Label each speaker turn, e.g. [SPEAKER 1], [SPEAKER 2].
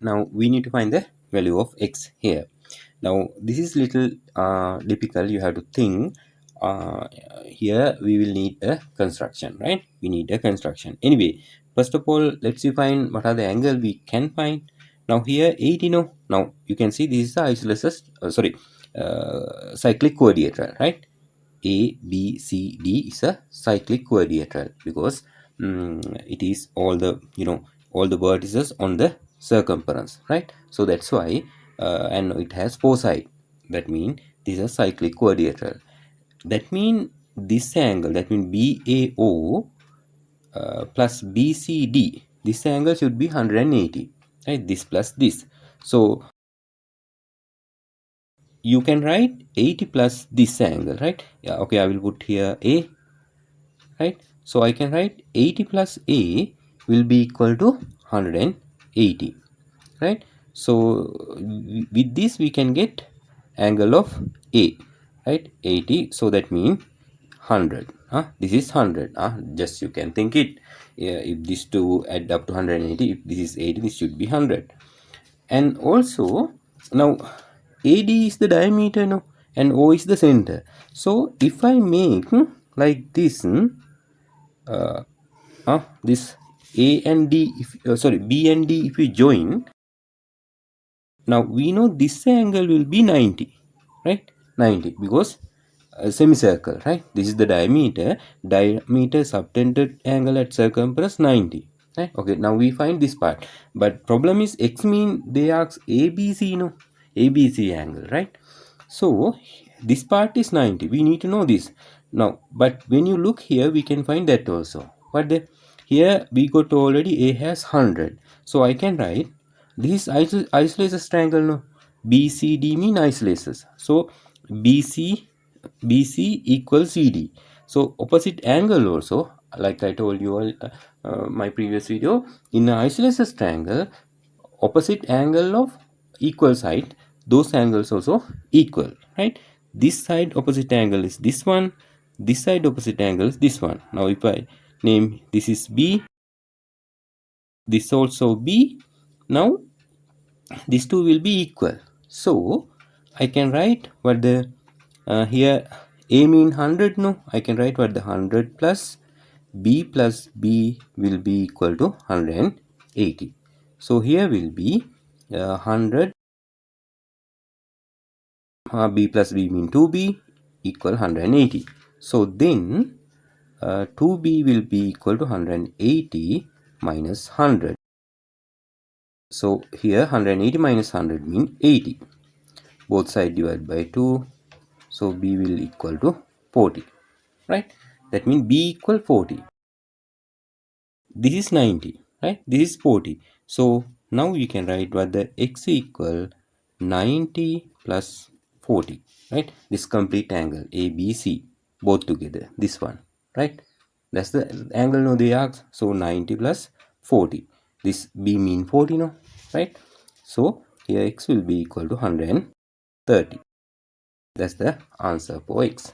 [SPEAKER 1] Now we need to find the value of x here. Now this is little difficult. You have to think. Here we will need a construction, right? We need a construction. Anyway, first of all, let's see find what are the angle we can find. Now here 80, no. Now you can see this is the isosceles, cyclic quadrilateral, right? A, B, C, D is a cyclic quadrilateral because it is all the all the vertices on the circumference, right? So that's why and it has four sides. That means this is a cyclic quadrilateral. That means this angle, that means BAO plus BCD, this angle should be 180, right? This plus this. So you can write 80 plus this angle, right? Yeah, okay, I will put here A, right? So I can write 80 plus A will be equal to 180, right? So with this we can get angle of A, right? 80, so that means 100. This is 100. Just you can think it. If these two add up to 180, if this is 80, this should be 100. And also now AD is the diameter, no, and O is the center. So if I make like this, this A and D, B and D, if we join, now we know this angle will be 90, right? 90 because a semicircle, right? This is the diameter. Diameter subtended angle at circumference 90. Right? Okay, now we find this part. But problem is x mean they ask ABC, no? ABC angle, right? So this part is 90. We need to know this. Now, but when you look here, we can find that also. But here we got already A has 100. So I can write this isolates triangle, no? BCD mean isolates. So BC equals CD. So opposite angle also, like I told you all my previous video, in an isosceles triangle, opposite angle of equal side, those angles also equal, right? This side opposite angle is this one, this side opposite angle is this one. Now if I name this is B, this also B, now these two will be equal. So I can write what the here A mean 100, no? I can write what the 100 plus B will be equal to 180. So here will be 100 B plus B mean 2B equal 180. So then 2B will be equal to 180 minus 100. So here 180 minus 100 mean 80. Both side divided by 2. So B will equal to 40. Right? That means B equal 40. This is 90. Right? This is 40. So now we can write what the x equal 90 plus 40. Right? This complete angle ABC both together. This one. Right? That's the angle no they ask. So 90 plus 40. This B mean 40 no. Right? So here x will be equal to 130. That's the answer for x.